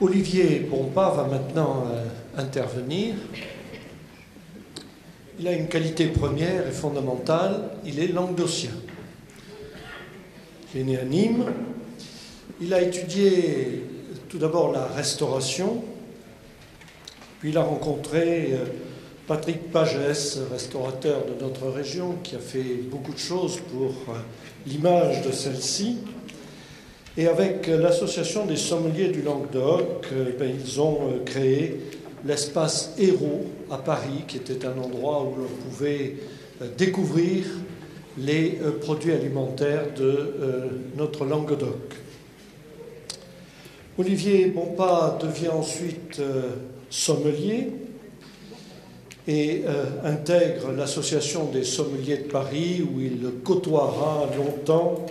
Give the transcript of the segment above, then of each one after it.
Olivier Bompa va maintenant intervenir. Il a une qualité première et fondamentale, il est languedocien. Il est né à Nîmes. Il a étudié tout d'abord la restauration, puis il a rencontré Patrick Pagès, restaurateur de notre région, qui a fait beaucoup de choses pour l'image de celle-ci. Et avec l'association des sommeliers du Languedoc, ils ont créé l'espace Héros à Paris, qui était un endroit où l'on pouvait découvrir les produits alimentaires de notre Languedoc. Olivier Bompa devient ensuite sommelier et intègre l'association des sommeliers de Paris, où il côtoiera longtemps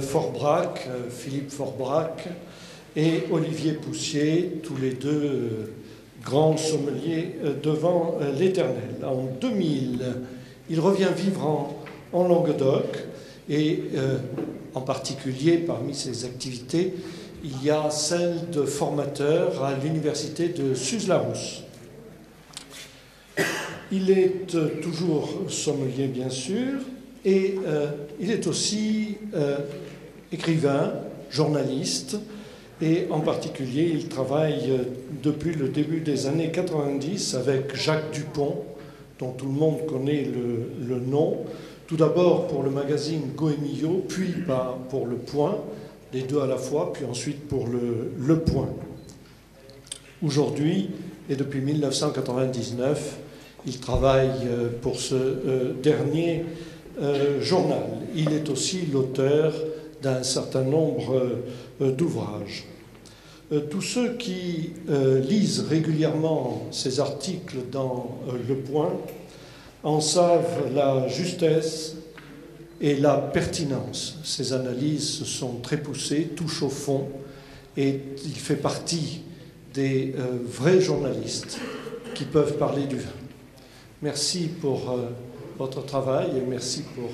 Forbrac, Philippe Forbrac et Olivier Poussier, tous les deux grands sommeliers devant l'Éternel. En 2000, il revient vivre en Languedoc et en particulier parmi ses activités, il y a celle de formateur à l'université de Suse-la-Rousse. Il est toujours sommelier, bien sûr, et il est aussi écrivain, journaliste, et en particulier, il travaille depuis le début des années 90 avec Jacques Dupont, dont tout le monde connaît le nom, tout d'abord pour le magazine Goemio, puis pour Le Point, les deux à la fois, puis ensuite pour le Point. Aujourd'hui, et depuis 1999, il travaille pour ce dernier journal. Il est aussi l'auteur d'un certain nombre d'ouvrages. Tous ceux qui lisent régulièrement ces articles dans Le Point en savent la justesse et la pertinence. Ces analyses sont très poussées, touchent au fond, et il fait partie des vrais journalistes qui peuvent parler du vin. Merci pour votre travail et merci pour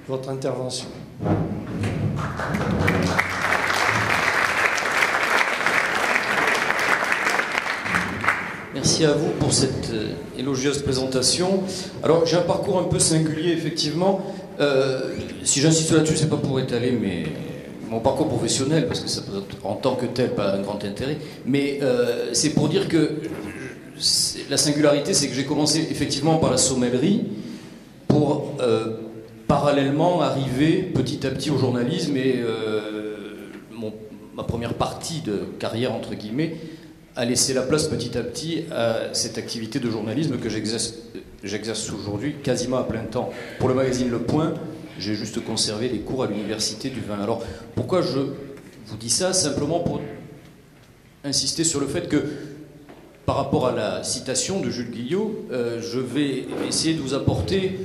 votre intervention. Merci à vous pour cette élogieuse présentation. Alors, j'ai un parcours un peu singulier, effectivement. Si j'insiste là-dessus, c'est pas pour étaler mon parcours professionnel, parce que ça peut être en tant que tel pas un grand intérêt, mais c'est pour dire que la singularité, c'est que j'ai commencé effectivement par la sommellerie pour parallèlement arriver petit à petit au journalisme et ma première partie de carrière, entre guillemets, a laissé la place petit à petit à cette activité de journalisme que j'exerce aujourd'hui quasiment à plein temps. Pour le magazine Le Point, j'ai juste conservé les cours à l'université du vin. Alors, pourquoi je vous dis ça? Simplement pour insister sur le fait que, par rapport à la citation de Jules Guillot, je vais essayer de vous apporter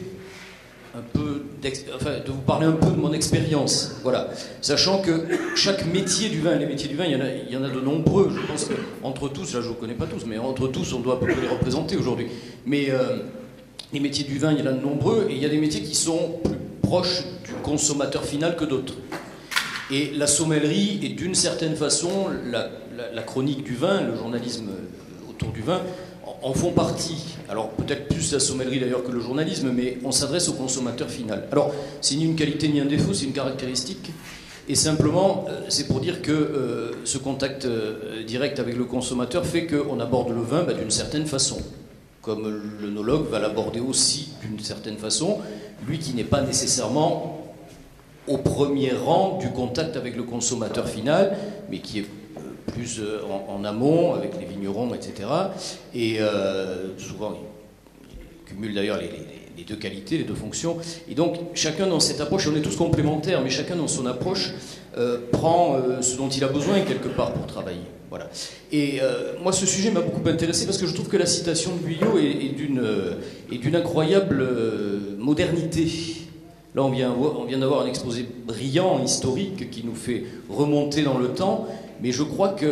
un peu, de vous parler un peu de mon expérience, voilà. Sachant que chaque métier du vin, les métiers du vin, il y en a de nombreux. Je pense qu'entre tous, là je ne vous connais pas tous, mais entre tous, on doit à peu près les représenter aujourd'hui. Mais les métiers du vin, il y en a de nombreux, et il y a des métiers qui sont plus proches du consommateur final que d'autres. Et la sommellerie est d'une certaine façon la chronique du vin, le journalisme autour du vin, en font partie. Alors peut-être plus la sommellerie d'ailleurs que le journalisme, mais on s'adresse au consommateur final. Alors c'est ni une qualité ni un défaut, c'est une caractéristique. Et simplement, c'est pour dire que ce contact direct avec le consommateur fait qu'on aborde le vin d'une certaine façon. Comme l'œnologue va l'aborder aussi d'une certaine façon, lui qui n'est pas nécessairement au premier rang du contact avec le consommateur final, mais qui est plus en amont, avec les vignerons, etc. Et souvent, ils cumulent d'ailleurs les deux qualités, les deux fonctions. Et donc, chacun dans cette approche, on est tous complémentaires, mais chacun dans son approche prend ce dont il a besoin quelque part pour travailler. Voilà. Et moi, ce sujet m'a beaucoup intéressé parce que je trouve que la citation de Guyot est d'une incroyable modernité. Là, on vient d'avoir un exposé brillant, historique, qui nous fait remonter dans le temps. Mais je crois que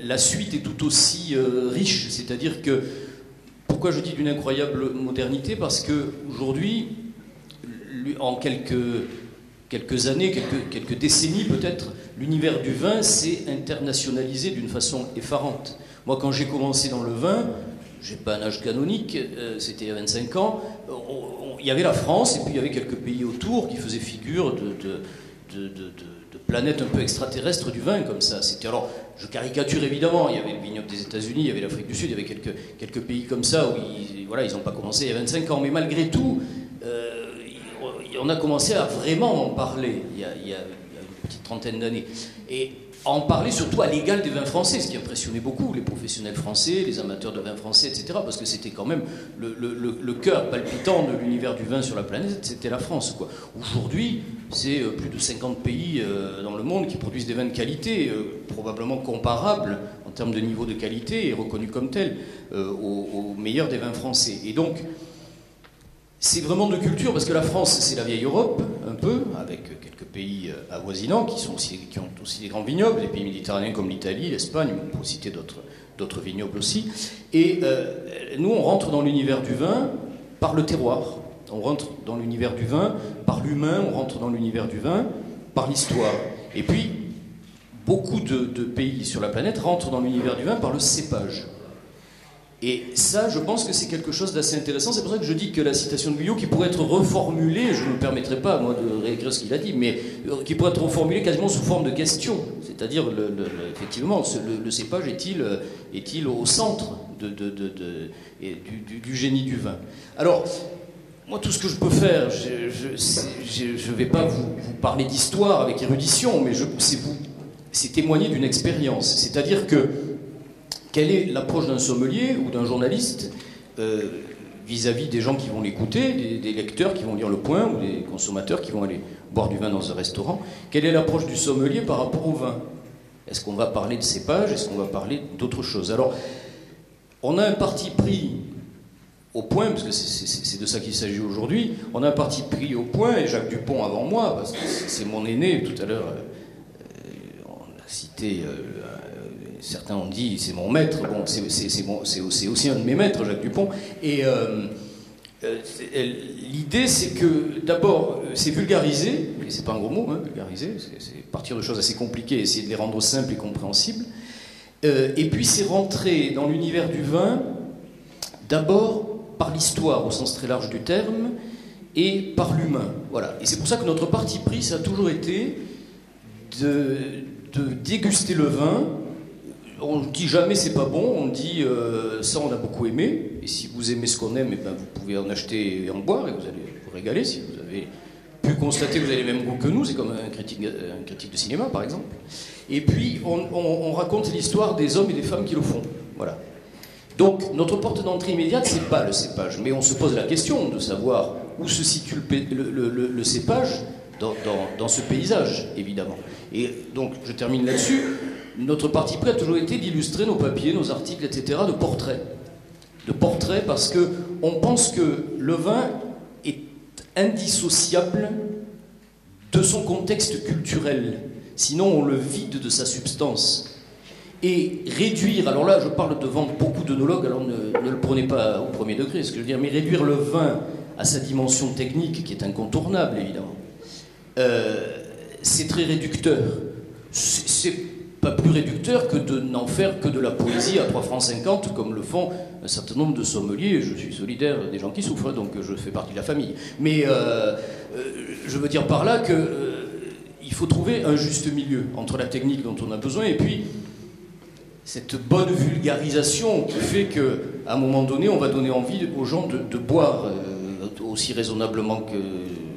la suite est tout aussi riche. C'est-à-dire que, pourquoi je dis d'une incroyable modernité? Parce qu'aujourd'hui, en quelques quelques années, quelques décennies peut-être, l'univers du vin s'est internationalisé d'une façon effarante. Moi, quand j'ai commencé dans le vin, j'ai pas un âge canonique, c'était il y a 25 ans, il y avait la France et puis il y avait quelques pays autour qui faisaient figure de planète un peu extraterrestre du vin, comme ça. Alors, je caricature évidemment, il y avait le vignoble des États-Unis, il y avait l'Afrique du Sud, il y avait quelques pays comme ça où ils n'ont pas commencé il y a 25 ans, mais malgré tout, on a commencé à vraiment en parler il y a une petite trentaine d'années. Et à en parler surtout à l'égal des vins français, ce qui impressionnait beaucoup les professionnels français, les amateurs de vins français, etc. Parce que c'était quand même le cœur palpitant de l'univers du vin sur la planète, c'était la France, quoi. Aujourd'hui, c'est plus de 50 pays dans le monde qui produisent des vins de qualité, probablement comparables en termes de niveau de qualité et reconnus comme tels aux meilleurs des vins français. Et donc, c'est vraiment de culture, parce que la France, c'est la vieille Europe, un peu, avec quelques pays avoisinants qui ont aussi des grands vignobles, des pays méditerranéens comme l'Italie, l'Espagne, on peut citer d'autres vignobles aussi. Et nous, on rentre dans l'univers du vin par le terroir. On rentre dans l'univers du vin par l'humain, on rentre dans l'univers du vin par l'histoire. Et puis, beaucoup de pays sur la planète rentrent dans l'univers du vin par le cépage. Et ça, je pense que c'est quelque chose d'assez intéressant. C'est pour ça que je dis que la citation de Guyot, qui pourrait être reformulée, je ne me permettrai pas, moi, de réécrire ce qu'il a dit, mais qui pourrait être reformulée quasiment sous forme de question. C'est-à-dire, effectivement, le cépage est-il au centre du génie du vin? Alors, moi, tout ce que je peux faire, je ne vais pas vous parler d'histoire avec érudition, mais c'est témoigner d'une expérience. C'est-à-dire que quelle est l'approche d'un sommelier ou d'un journaliste vis-à-vis des gens qui vont l'écouter, des lecteurs qui vont lire Le Point ou des consommateurs qui vont aller boire du vin dans un restaurant? Quelle est l'approche du sommelier par rapport au vin? Est-ce qu'on va parler de cépage? Est-ce qu'on va parler d'autre chose? Alors, on a un parti pris au Point, parce que c'est de ça qu'il s'agit aujourd'hui, on a un parti pris au Point, et Jacques Dupont avant moi, parce que c'est mon aîné, tout à l'heure, on a cité... certains ont dit c'est mon maître, bon, c'est aussi un de mes maîtres, Jacques Dupont. Et l'idée, c'est que d'abord, c'est vulgariser, et c'est pas un gros mot, hein, vulgariser, c'est partir de choses assez compliquées, essayer de les rendre simples et compréhensibles. Et puis c'est rentrer dans l'univers du vin, d'abord par l'histoire au sens très large du terme, et par l'humain. Voilà. Et c'est pour ça que notre parti pris, ça a toujours été de déguster le vin. On ne dit jamais c'est pas bon, on dit ça on a beaucoup aimé, et si vous aimez ce qu'on aime, eh ben, vous pouvez en acheter et en boire, et vous allez vous régaler. Si vous avez pu constater que vous avez les mêmes goûts que nous, c'est comme un critique de cinéma par exemple. Et puis on raconte l'histoire des hommes et des femmes qui le font. Voilà. Donc notre porte d'entrée immédiate, c'est pas le cépage, mais on se pose la question de savoir où se situe le cépage dans ce paysage, évidemment. Et donc je termine là-dessus. Notre parti pris a toujours été d'illustrer nos papiers, nos articles, etc., de portraits. De portraits parce qu'on pense que le vin est indissociable de son contexte culturel. Sinon, on le vide de sa substance. Et réduire, alors là, je parle devant beaucoup d'œnologues, alors ne le prenez pas au premier degré, ce que je veux dire, mais réduire le vin à sa dimension technique, qui est incontournable, évidemment, c'est très réducteur. C'est pas plus réducteur que de n'en faire que de la poésie à 3,50 francs, comme le font un certain nombre de sommeliers. Je suis solidaire des gens qui souffrent, donc je fais partie de la famille. Mais je veux dire par là qu'il faut trouver un juste milieu entre la technique dont on a besoin et puis cette bonne vulgarisation qui fait qu'à un moment donné, on va donner envie aux gens de boire aussi raisonnablement que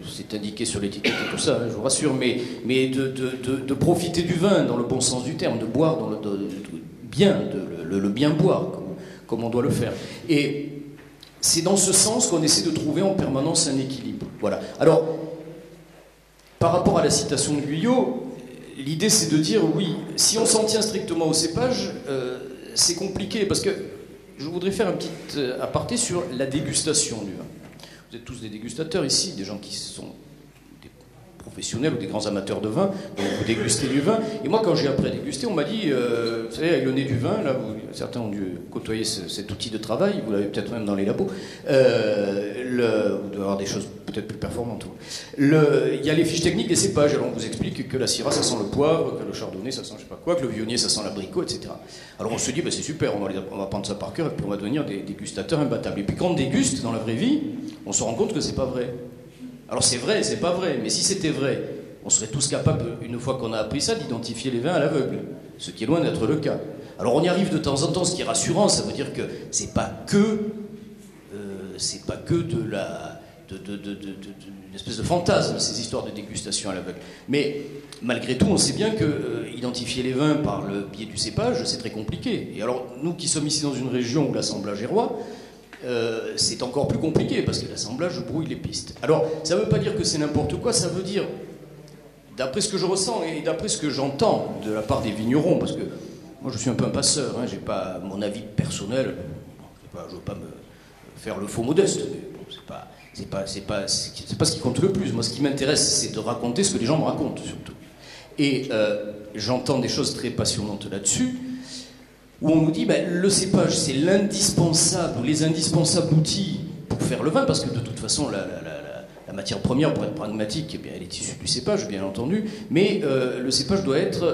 c'est indiqué sur l'étiquette et tout ça, hein, je vous rassure, mais de profiter du vin dans le bon sens du terme, de boire dans le bien boire, comme on doit le faire. Et c'est dans ce sens qu'on essaie de trouver en permanence un équilibre. Voilà. Alors, par rapport à la citation de Guyot, l'idée c'est de dire, oui, si on s'en tient strictement au cépage, c'est compliqué, parce que je voudrais faire un petit aparté sur la dégustation du vin. Vous êtes tous des dégustateurs ici, des gens qui sont des professionnels ou des grands amateurs de vin, donc vous dégustez du vin. Et moi, quand j'ai appris à déguster, on m'a dit, vous savez, avec le nez du vin, là, certains ont dû côtoyer cet outil de travail, vous l'avez peut-être même dans les labos, vous devez avoir des choses peut-être plus performante. Il y a les fiches techniques des cépages. Alors on vous explique que la Syrah, ça sent le poivre, que le Chardonnay, ça sent je sais pas quoi, que le Viognier, ça sent l'abricot, etc. Alors on se dit, c'est super, on va prendre ça par cœur et puis on va devenir des dégustateurs imbattables. Et puis quand on déguste dans la vraie vie, on se rend compte que c'est pas vrai. Alors c'est vrai, c'est pas vrai, mais si c'était vrai, on serait tous capables, une fois qu'on a appris ça, d'identifier les vins à l'aveugle, ce qui est loin d'être le cas. Alors on y arrive de temps en temps, ce qui est rassurant, ça veut dire que c'est pas que une espèce de fantasme, ces histoires de dégustation à l'aveugle. Mais malgré tout, on sait bien que identifier les vins par le biais du cépage, c'est très compliqué. Et alors, nous qui sommes ici dans une région où l'assemblage est roi, c'est encore plus compliqué, parce que l'assemblage brouille les pistes. Alors, ça ne veut pas dire que c'est n'importe quoi, ça veut dire, d'après ce que je ressens et d'après ce que j'entends de la part des vignerons, parce que moi je suis un peu un passeur, j'ai pas mon avis personnel, je veux pas me faire le faux modeste, mais bon, c'est pas ce qui compte le plus. Moi, ce qui m'intéresse, c'est de raconter ce que les gens me racontent, surtout. Et j'entends des choses très passionnantes là-dessus, où on nous dit, le cépage, c'est l'indispensable, les indispensables outils pour faire le vin, parce que de toute façon, la matière première, pour être pragmatique, elle est issue du cépage, bien entendu, mais le cépage doit être...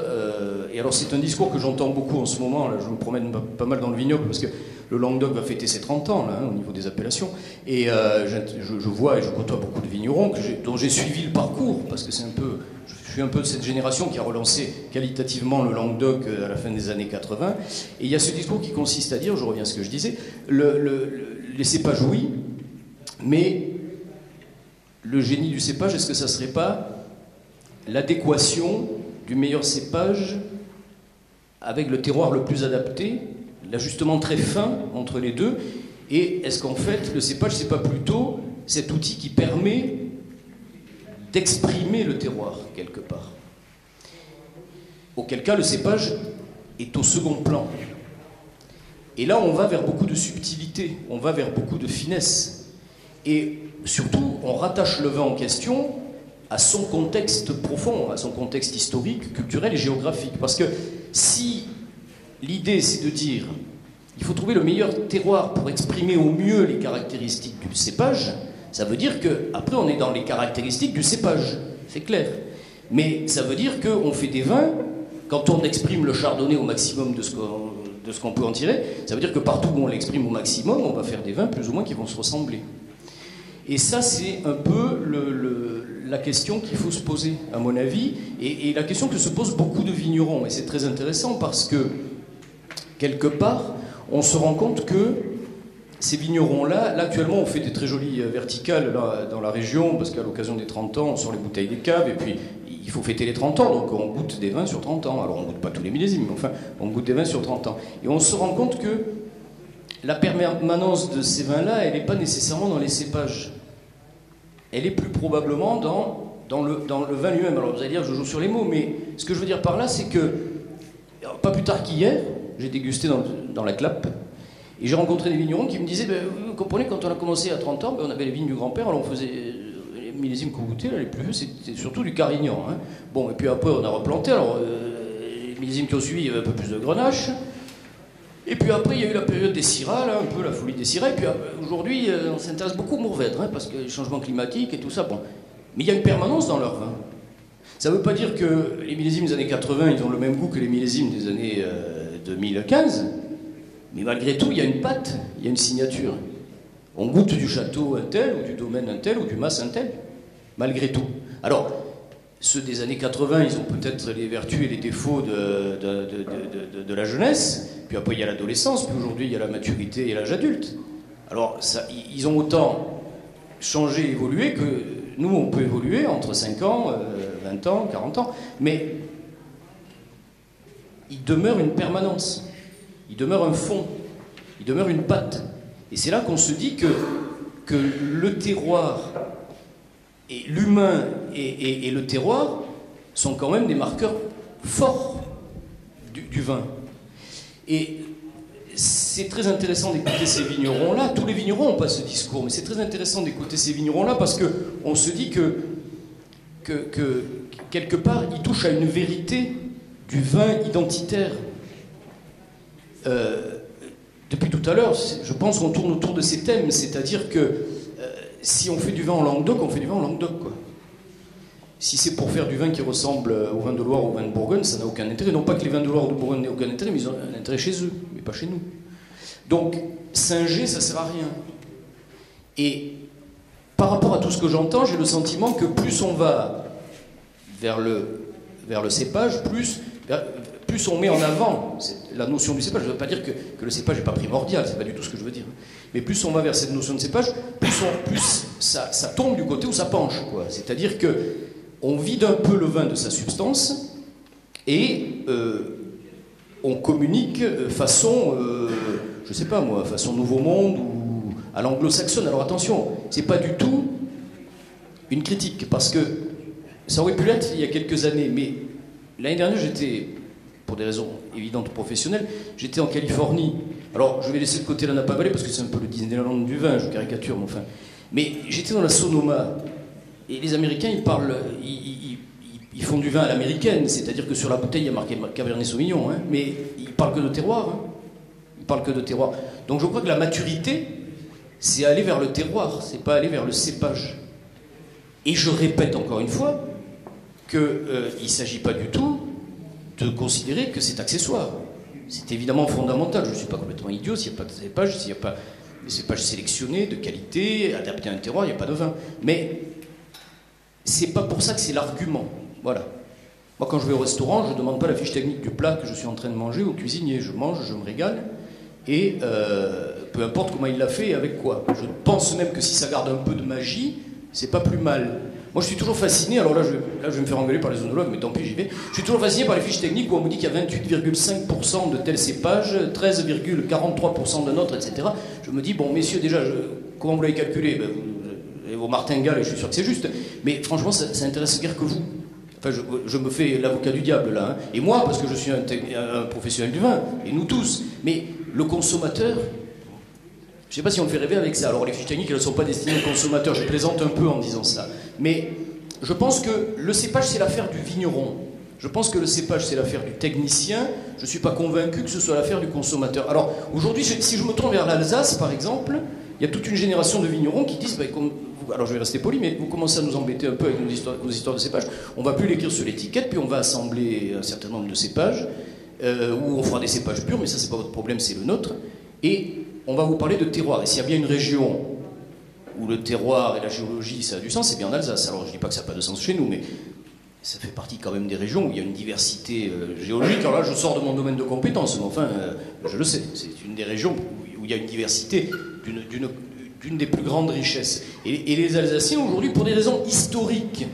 et alors, c'est un discours que j'entends beaucoup en ce moment, là, je me promène pas mal dans le vignoble, parce que le Languedoc va fêter ses 30 ans, là, au niveau des appellations. Et je vois et je côtoie beaucoup de vignerons dont j'ai suivi le parcours, parce que je suis un peu de cette génération qui a relancé qualitativement le Languedoc à la fin des années 80. Et il y a ce discours qui consiste à dire, je reviens à ce que je disais, les cépages, oui, mais le génie du cépage, est-ce que ça ne serait pas l'adéquation du meilleur cépage avec le terroir le plus adapté, l'ajustement très fin entre les deux, et est-ce qu'en fait le cépage c'est pas plutôt cet outil qui permet d'exprimer le terroir quelque part, auquel cas le cépage est au second plan. Et là on va vers beaucoup de subtilité, on va vers beaucoup de finesse, et surtout on rattache le vin en question à son contexte profond, à son contexte historique, culturel et géographique, parce que si l'idée, c'est de dire il faut trouver le meilleur terroir pour exprimer au mieux les caractéristiques du cépage. Ça veut dire qu'après, on est dans les caractéristiques du cépage, c'est clair. Mais ça veut dire qu'on fait des vins, quand on exprime le chardonnay au maximum de ce qu'on peut en tirer, ça veut dire que partout où on l'exprime au maximum, on va faire des vins plus ou moins qui vont se ressembler. Et ça, c'est un peu la question qu'il faut se poser, à mon avis, et la question que se posent beaucoup de vignerons. Et c'est très intéressant parce que, quelque part, on se rend compte que ces vignerons-là, là actuellement on fait des très jolies verticales là, dans la région, parce qu'à l'occasion des 30 ans, on sort les bouteilles des caves, et puis il faut fêter les 30 ans, donc on goûte des vins sur 30 ans. Alors on ne goûte pas tous les millésimes, mais enfin, on goûte des vins sur 30 ans. Et on se rend compte que la permanence de ces vins-là, elle n'est pas nécessairement dans les cépages. Elle est plus probablement dans le vin lui-même. Alors vous allez dire, je joue sur les mots, mais ce que je veux dire par là, c'est que, pas plus tard qu'hier, j'ai dégusté dans la Clappe, et j'ai rencontré des vignerons qui me disaient, vous comprenez, quand on a commencé à 30 ans, on avait les vignes du grand-père, alors on faisait les millésimes qu'on goûtait, là, les plus vieux, c'était surtout du Carignan. Bon, et puis après, on a replanté, alors les millésimes qui ont suivi, il y avait un peu plus de Grenache. Et puis après, il y a eu la période des Syrahs, là, un peu la folie des Syrahs. Et puis aujourd'hui, on s'intéresse beaucoup au Mourvèdre, parce que les changements climatiques et tout ça. Bon. Mais il y a une permanence dans leur vin. Ça ne veut pas dire que les millésimes des années 80, ils ont le même goût que les millésimes des années 2015. Mais malgré tout, il y a une patte, il y a une signature. On goûte du château un tel, ou du domaine un tel, ou du mas un tel. Malgré tout. Alors, ceux des années 80, ils ont peut-être les vertus et les défauts de la jeunesse. Puis après, il y a l'adolescence, puis aujourd'hui, il y a la maturité et l'âge adulte. Alors, ça, ils ont autant changé, évolué que nous, on peut évoluer entre 5 ans, 20 ans, 40 ans. Mais il demeure une permanence, il demeure un fond, il demeure une patte. Et c'est là qu'on se dit que le terroir, et l'humain et le terroir sont quand même des marqueurs forts du vin. Et c'est très intéressant d'écouter ces vignerons-là. Tous les vignerons n'ont pas ce discours, mais c'est très intéressant d'écouter ces vignerons-là parce qu'on se dit que quelque part, ils touchent à une vérité du vin identitaire. Depuis tout à l'heure, je pense qu'on tourne autour de ces thèmes, c'est-à-dire que si on fait du vin en Languedoc, on fait du vin en Languedoc, quoi. Si c'est pour faire du vin qui ressemble au vin de Loire ou au vin de Bourgogne, ça n'a aucun intérêt. Non pas que les vins de Loire ou de Bourgogne n'aient aucun intérêt, mais ils ont un intérêt chez eux, mais pas chez nous. Donc, singer, ça sert à rien. Et par rapport à tout ce que j'entends, j'ai le sentiment que plus on va vers le cépage, plus on met en avant la notion du cépage. Je ne veux pas dire que le cépage n'est pas primordial, c'est pas du tout ce que je veux dire. Mais plus on va vers cette notion de cépage, plus ça tombe du côté où ça penche, quoi. C'est-à-dire que on vide un peu le vin de sa substance et on communique façon, je sais pas moi, façon Nouveau Monde ou à l'anglo-saxonne. Alors attention, c'est pas du tout une critique, parce que ça aurait pu l'être il y a quelques années, mais l'année dernière j'étais, pour des raisons évidentes professionnelles, j'étais en Californie. Alors je vais laisser de côté la Napa Valley parce que c'est un peu le Disneyland du vin, je caricature, mais enfin. Mais j'étais dans la Sonoma. Et les Américains, ils font du vin à l'américaine, c'est-à-dire que sur la bouteille, il y a marqué Cabernet Sauvignon, hein, mais ils parlent que de terroir. Hein. Ils parlent que de terroir. Donc je crois que la maturité, c'est aller vers le terroir, c'est pas aller vers le cépage. Et je répète encore une fois qu'il ne s'agit pas du tout de considérer que c'est accessoire. C'est évidemment fondamental. Je ne suis pas complètement idiot, s'il n'y a pas de cépage, s'il n'y a pas des cépages sélectionnés, de qualité, adaptés à un terroir, il n'y a pas de vin. Mais c'est pas pour ça que c'est l'argument. Voilà. Moi, quand je vais au restaurant, je ne demande pas la fiche technique du plat que je suis en train de manger au cuisinier. Je mange, je me régale, et peu importe comment il l'a fait et avec quoi. Je pense même que si ça garde un peu de magie, c'est pas plus mal. Moi, je suis toujours fasciné, alors là, je vais me faire engueuler par les œnologues, mais tant pis, j'y vais. Je suis toujours fasciné par les fiches techniques où on me dit qu'il y a 28,5% de tel cépage, 13,43% d'un autre, etc. Je me dis, bon, messieurs, déjà, comment vous l'avez calculé? Ben, vos martingales, et je suis sûr que c'est juste, mais franchement, ça intéresse guère que vous. Enfin, je me fais l'avocat du diable, là. Hein. Et moi, parce que je suis un professionnel du vin, et nous tous. Mais le consommateur, je ne sais pas si on le fait rêver avec ça. Alors, les fiches techniques, elles ne sont pas destinées au consommateur. Je plaisante un peu en disant ça. Mais je pense que le cépage, c'est l'affaire du vigneron. Je pense que le cépage, c'est l'affaire du technicien. Je ne suis pas convaincu que ce soit l'affaire du consommateur. Alors, aujourd'hui, si je me tourne vers l'Alsace, par exemple, il y a toute une génération de vignerons qui disent, alors je vais rester poli, mais vous commencez à nous embêter un peu avec nos histoires de cépages. On ne va plus l'écrire sur l'étiquette, puis on va assembler un certain nombre de cépages, où on fera des cépages purs, mais ça, c'est pas votre problème, c'est le nôtre. Et on va vous parler de terroir. Et s'il y a bien une région où le terroir et la géologie, ça a du sens, c'est bien en Alsace. Alors je ne dis pas que ça n'a pas de sens chez nous, mais ça fait partie quand même des régions où il y a une diversité géologique. Alors là, je sors de mon domaine de compétence, mais enfin, je le sais. C'est une des régions où il y a une diversité d'une des plus grandes richesses. Et les Alsaciens, aujourd'hui, pour des raisons historiques,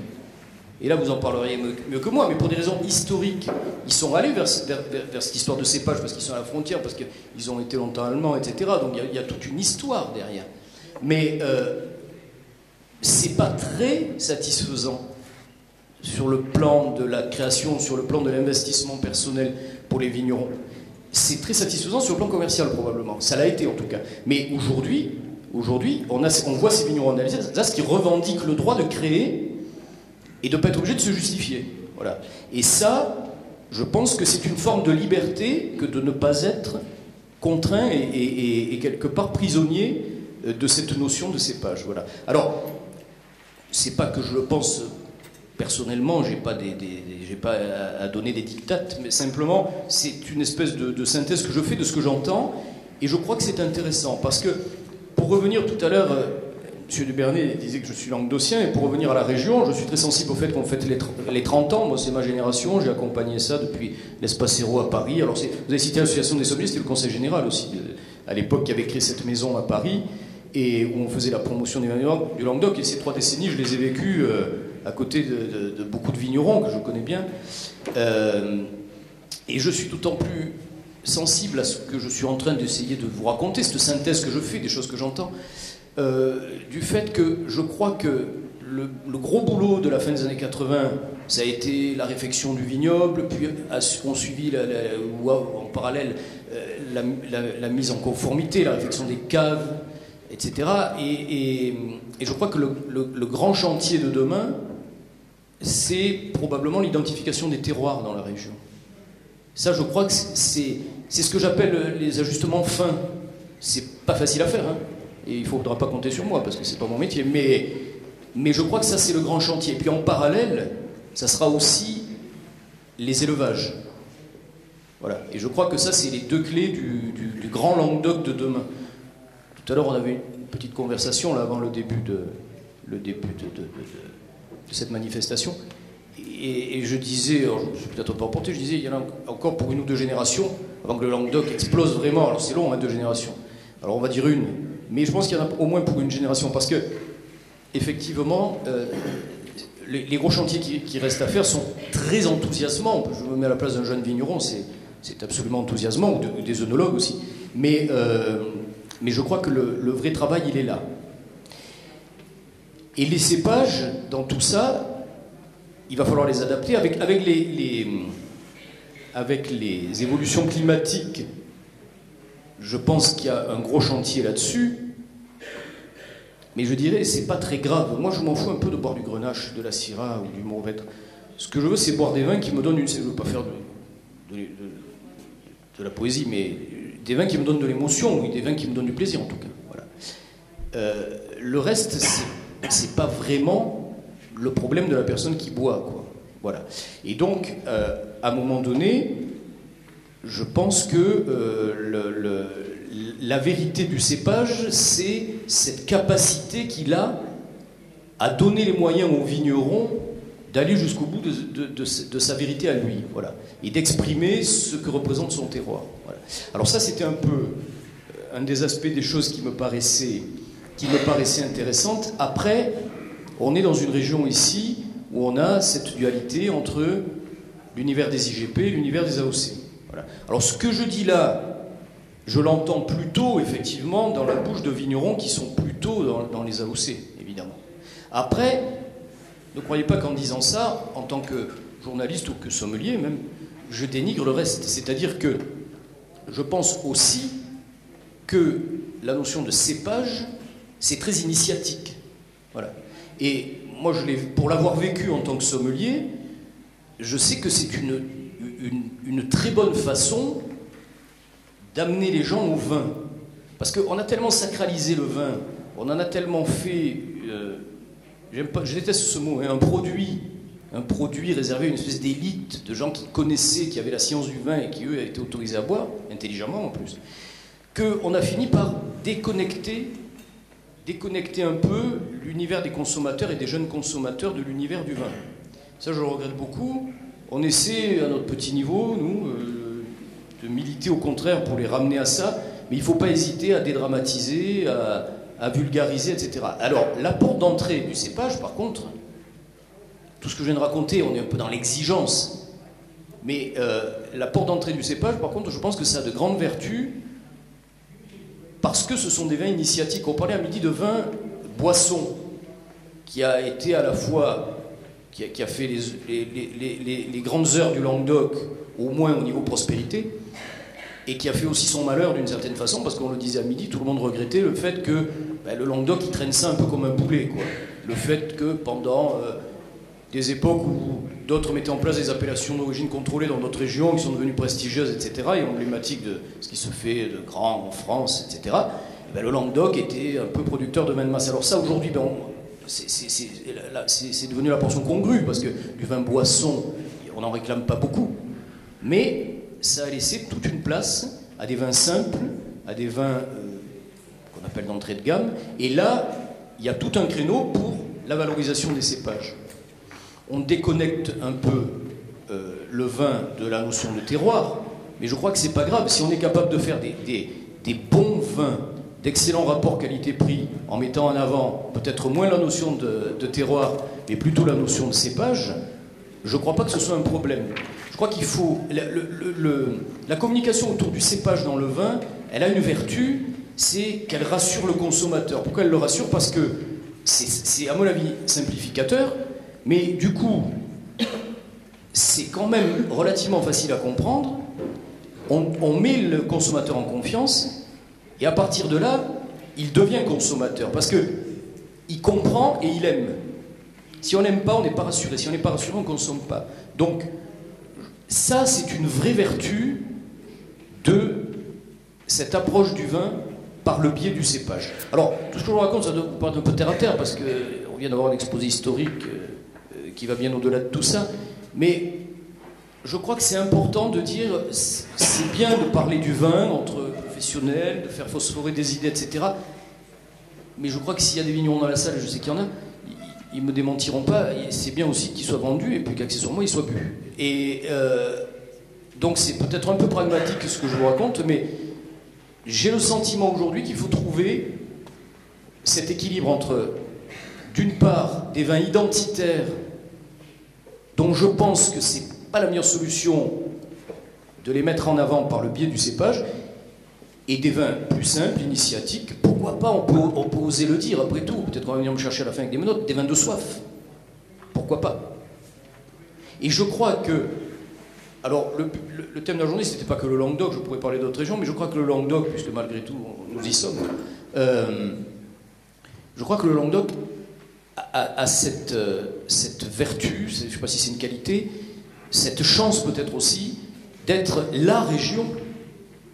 et là vous en parleriez mieux que moi, mais pour des raisons historiques, ils sont allés vers cette histoire de cépage, parce qu'ils sont à la frontière, parce qu'ils ont été longtemps allemands, etc. Donc il y a toute une histoire derrière. Mais c'est pas très satisfaisant sur le plan de la création, sur le plan de l'investissement personnel pour les vignerons. C'est très satisfaisant sur le plan commercial, probablement. Ça l'a été, en tout cas. Mais aujourd'hui, on voit ces vignerons d'Alsace qui revendiquent le droit de créer et de ne pas être obligé de se justifier. Voilà. Et ça, je pense que c'est une forme de liberté que de ne pas être contraint et quelque part prisonnier de cette notion de cépage. Voilà. Alors, c'est pas que je le pense personnellement, j'ai pas à donner des dictates, mais simplement, c'est une espèce de synthèse que je fais de ce que j'entends, et je crois que c'est intéressant, parce que, pour revenir tout à l'heure, M. Dubernay disait que je suis languedocien, et pour revenir à la région, je suis très sensible au fait qu'on fête les 30 ans. Moi, c'est ma génération, j'ai accompagné ça depuis l'Espace Héros à Paris. Alors, vous avez cité l'association des sommeliers, c'était le conseil général aussi, à l'époque, qui avait créé cette maison à Paris, et où on faisait la promotion du Languedoc, et ces 3 décennies, je les ai vécues à côté de beaucoup de vignerons que je connais bien. Et je suis d'autant plus sensible à ce que je suis en train d'essayer de vous raconter, cette synthèse que je fais, des choses que j'entends, du fait que je crois que le gros boulot de la fin des années 80, ça a été la réfection du vignoble, puis on suivi ou en parallèle la mise en conformité, la réfection des caves, etc. Et je crois que le grand chantier de demain, c'est probablement l'identification des terroirs dans la région. Ça, je crois que c'est ce que j'appelle les ajustements fins. C'est pas facile à faire, hein. Et il ne faudra pas compter sur moi, parce que ce n'est pas mon métier. Mais je crois que ça, c'est le grand chantier. Et puis en parallèle, ça sera aussi les élevages. Voilà. Et je crois que ça, c'est les deux clés du grand Languedoc de demain. Tout à l'heure, on avait une petite conversation là, avant le début de cette manifestation. Et je disais, alors je ne suis peut-être pas emporté, je disais, il y en a encore pour 1 ou 2 générations, avant que le Languedoc explose vraiment. Alors c'est long, 2 générations. Alors on va dire 1. Mais je pense qu'il y en a au moins pour 1 génération. Parce que, effectivement, les gros chantiers qui restent à faire sont très enthousiasmants. Je me mets à la place d'un jeune vigneron, c'est absolument enthousiasmant, ou des œnologues aussi. Mais je crois que le vrai travail, il est là. Et les cépages, dans tout ça, il va falloir les adapter avec les évolutions climatiques. Je pense qu'il y a un gros chantier là-dessus. Mais je dirais, c'est pas très grave. Moi, je m'en fous un peu de boire du Grenache, de la Syrah ou du Mourvèdre. Ce que je veux, c'est boire des vins qui me donnent une... Je ne veux pas faire de la poésie, mais des vins qui me donnent de l'émotion, ou des vins qui me donnent du plaisir, en tout cas. Voilà. Le reste, c'est pas vraiment le problème de la personne qui boit, quoi. Voilà. Et donc, à un moment donné, je pense que la vérité du cépage, c'est cette capacité qu'il a à donner les moyens aux vignerons d'aller jusqu'au bout de sa vérité à lui, voilà, et d'exprimer ce que représente son terroir. Voilà. Alors ça, c'était un peu un des aspects des choses qui me paraissaient intéressantes. Après, on est dans une région ici où on a cette dualité entre l'univers des IGP et l'univers des AOC. Voilà. Alors ce que je dis là, je l'entends plutôt effectivement dans la bouche de vignerons qui sont plutôt dans les AOC, évidemment. Après, ne croyez pas qu'en disant ça, en tant que journaliste ou que sommelier même, je dénigre le reste. C'est-à-dire que je pense aussi que la notion de cépage, c'est très initiatique. Voilà. Et moi, pour l'avoir vécu en tant que sommelier, je sais que c'est une très bonne façon d'amener les gens au vin. Parce qu'on a tellement sacralisé le vin, on en a tellement fait... je déteste ce mot, hein, un produit réservé à une espèce d'élite de gens qui connaissaient, qui avaient la science du vin et qui, eux, étaient autorisés à boire, intelligemment en plus, qu'on a fini par déconnecter un peu l'univers des consommateurs et des jeunes consommateurs de l'univers du vin. Ça, je le regrette beaucoup. On essaie, à notre petit niveau, nous, de militer au contraire pour les ramener à ça, mais il ne faut pas hésiter à dédramatiser, à vulgariser, etc. Alors, la porte d'entrée du cépage, par contre, tout ce que je viens de raconter, on est un peu dans l'exigence, mais la porte d'entrée du cépage, par contre, je pense que ça a de grandes vertus, parce que ce sont des vins initiatiques. On parlait à midi de vin boisson, qui a été à la fois, qui a fait les grandes heures du Languedoc, au moins au niveau prospérité, et qui a fait aussi son malheur d'une certaine façon, parce qu'on le disait à midi, tout le monde regrettait le fait que le Languedoc, il traîne ça un peu comme un boulet, quoi. Le fait que pendant des époques où d'autres mettaient en place des appellations d'origine contrôlée dans d'autres régions, qui sont devenues prestigieuses, etc., et emblématiques de ce qui se fait de grand en France, etc., le Languedoc était un peu producteur de vin de masse. Alors ça, aujourd'hui, c'est devenu la portion congrue, parce que du vin boisson, on n'en réclame pas beaucoup. Mais ça a laissé toute une place à des vins simples, à des vins qu'on appelle d'entrée de gamme. Et là, il y a tout un créneau pour la valorisation des cépages. On déconnecte un peu le vin de la notion de terroir, mais je crois que c'est pas grave. Si on est capable de faire des bons vins, d'excellents rapports qualité-prix, en mettant en avant peut-être moins la notion de terroir, mais plutôt la notion de cépage, je ne crois pas que ce soit un problème. Je crois qu'il faut... La communication autour du cépage dans le vin, elle a une vertu, c'est qu'elle rassure le consommateur. Pourquoi elle le rassure? Parce que c'est, à mon avis, simplificateur, mais du coup, c'est quand même relativement facile à comprendre. On met le consommateur en confiance, et à partir de là, il devient consommateur, parce qu'il comprend et il aime. Si on n'aime pas, on n'est pas rassuré. Si on n'est pas rassuré, on ne consomme pas. Donc, ça, c'est une vraie vertu de cette approche du vin par le biais du cépage. Alors, tout ce que je vous raconte, ça doit paraître un peu terre à terre, parce qu'on vient d'avoir un exposé historique qui va bien au-delà de tout ça, mais je crois que c'est important de dire, c'est bien de parler du vin entre professionnels, de faire phosphorer des idées, etc. Mais je crois que s'il y a des vignerons dans la salle, et je sais qu'il y en a, ils ne me démentiront pas, c'est bien aussi qu'ils soient vendus et puis qu'accessoirement ils soient bu. Et donc c'est peut-être un peu pragmatique ce que je vous raconte, mais j'ai le sentiment aujourd'hui qu'il faut trouver cet équilibre entre, d'une part, des vins identitaires dont je pense que c'est pas la meilleure solution de les mettre en avant par le biais du cépage, et des vins plus simples, initiatiques. Pourquoi pas, on peut oser le dire, après tout, peut-être qu'on va venir me chercher à la fin avec des menottes, des vins de soif. Pourquoi pas? Et je crois que, alors le thème de la journée, c'était pas que le Languedoc, je pourrais parler d'autres régions, mais je crois que le Languedoc, puisque malgré tout, nous y sommes, je crois que le Languedoc a cette vertu, je ne sais pas si c'est une qualité, cette chance peut-être aussi, d'être la région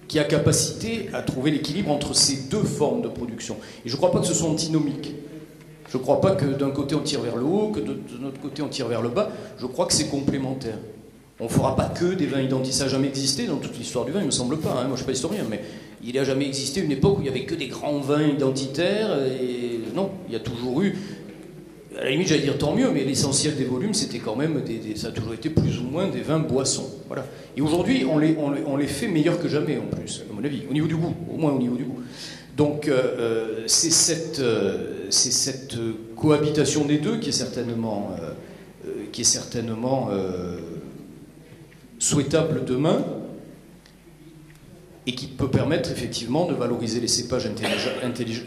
qui a capacité à trouver l'équilibre entre ces deux formes de production. Et je ne crois pas que ce soit antinomique. Je ne crois pas que d'un côté on tire vers le haut, que de notre côté on tire vers le bas. Je crois que c'est complémentaire. On ne fera pas que des vins identiques. Ça n'a jamais existé dans toute l'histoire du vin, il ne me semble pas. Hein. Moi je ne suis pas historien, mais il n'a jamais existé une époque où il n'y avait que des grands vins identitaires. Et non, il y a toujours eu... À la limite, j'allais dire tant mieux, mais l'essentiel des volumes, c'était quand même, ça a toujours été plus ou moins des vins boissons. Voilà. Et aujourd'hui, on les fait meilleurs que jamais, en plus, à mon avis, au niveau du goût, au moins au niveau du goût. Donc, c'est cette cohabitation des deux qui est certainement souhaitable demain, et qui peut permettre effectivement de valoriser les cépages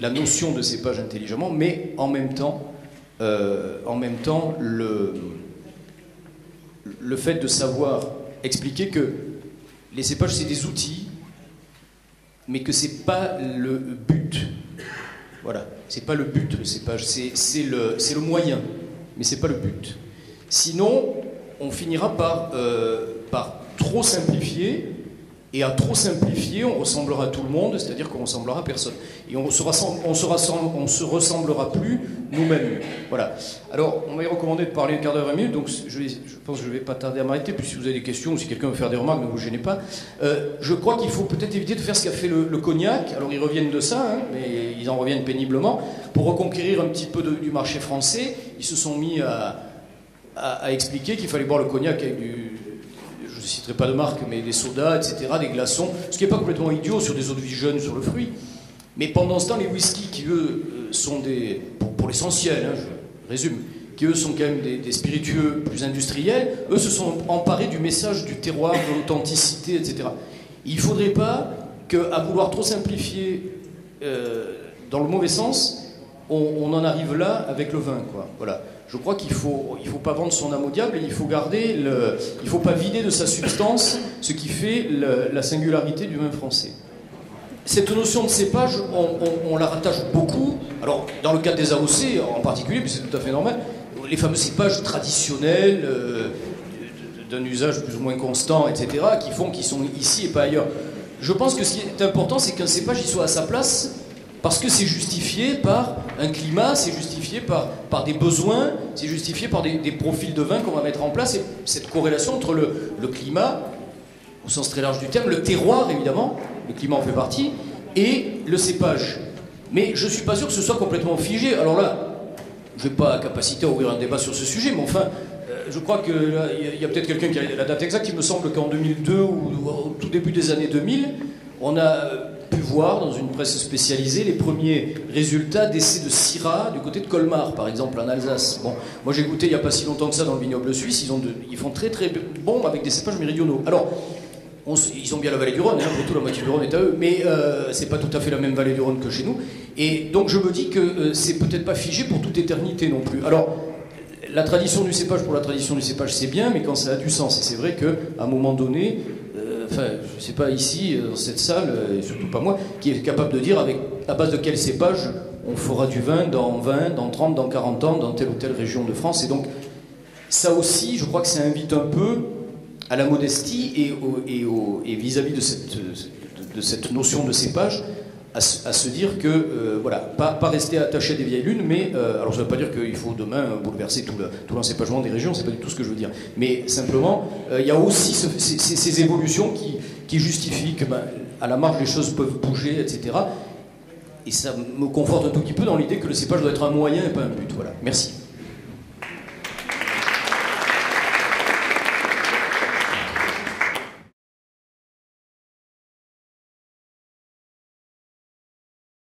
la notion de cépage intelligemment, mais en même temps, le fait de savoir expliquer que les cépages c'est des outils, mais que c'est pas le but. Voilà, c'est pas le but le cépage, c'est le moyen, mais c'est pas le but. Sinon, on finira par trop simplifier. Et à trop simplifier, on ressemblera à tout le monde, c'est-à-dire qu'on ressemblera à personne. Et on se ressemblera plus nous-mêmes. Voilà. Alors, on m'a recommandé de parler un quart d'heure, 20 minutes, donc je pense que je ne vais pas tarder à m'arrêter, puis si vous avez des questions ou si quelqu'un veut faire des remarques, ne vous gênez pas. Je crois qu'il faut peut-être éviter de faire ce qu'a fait le cognac. Alors, ils reviennent de ça, hein, mais ils en reviennent péniblement. Pour reconquérir un petit peu du marché français, ils se sont mis à expliquer qu'il fallait boire le cognac avec je ne citerai pas de marque, mais des sodas, etc., des glaçons, ce qui n'est pas complètement idiot sur des eaux de vie jeunes, sur le fruit. Mais pendant ce temps, les whiskies qui, eux, sont pour l'essentiel, hein, je résume, qui, eux, sont quand même des spiritueux plus industriels, eux se sont emparés du message du terroir, de l'authenticité, etc. Il ne faudrait pas qu'à vouloir trop simplifier dans le mauvais sens, on en arrive là avec le vin, quoi. Voilà. Je crois qu'il faut pas vendre son âme au diable et il faut faut pas vider de sa substance ce qui fait la singularité du vin français. Cette notion de cépage, on la rattache beaucoup. Alors, dans le cas des AOC en particulier, puis c'est tout à fait normal, les fameux cépages traditionnels, d'un usage plus ou moins constant, etc., qui sont ici et pas ailleurs. Je pense que ce qui est important, c'est qu'un cépage il soit à sa place. Parce que c'est justifié par un climat, c'est justifié par des besoins, c'est justifié par des profils de vin qu'on va mettre en place. Et cette corrélation entre le climat, au sens très large du terme, le terroir évidemment, le climat en fait partie, et le cépage. Mais je ne suis pas sûr que ce soit complètement figé. Alors là, je n'ai pas la capacité à ouvrir un débat sur ce sujet, mais enfin, je crois qu'il y a peut-être quelqu'un qui a la date exacte. Il me semble qu'en 2002 ou au tout début des années 2000, on a pu voir dans une presse spécialisée les premiers résultats d'essais de Syrah du côté de Colmar, par exemple, en Alsace. Bon, moi j'ai goûté il n'y a pas si longtemps que ça dans le vignoble suisse, ils font très très bon avec des cépages méridionaux. Alors, ils ont bien la vallée du Rhône, hein, après tout la moitié du Rhône est à eux, mais c'est pas tout à fait la même vallée du Rhône que chez nous. Et donc je me dis que c'est peut-être pas figé pour toute éternité non plus. Alors, la tradition du cépage pour la tradition du cépage c'est bien, mais quand ça a du sens, et c'est vrai qu'à un moment donné, enfin, je ne sais pas ici, dans cette salle, et surtout pas moi, qui est capable de dire à base de quel cépage on fera du vin dans 20, dans 30, dans 40 ans, dans telle ou telle région de France. Et donc, ça aussi, je crois que ça invite un peu à la modestie et vis-à-vis de cette notion de cépage, à se dire que, voilà, pas rester attaché à des vieilles lunes, mais, alors ça ne veut pas dire qu'il faut demain bouleverser tout l'encépagement des régions, c'est pas du tout ce que je veux dire, mais simplement, il y a aussi ces évolutions qui justifient que, à la marge, les choses peuvent bouger, etc. Et ça me conforte un tout petit peu dans l'idée que le cépage doit être un moyen et pas un but. Voilà. Merci.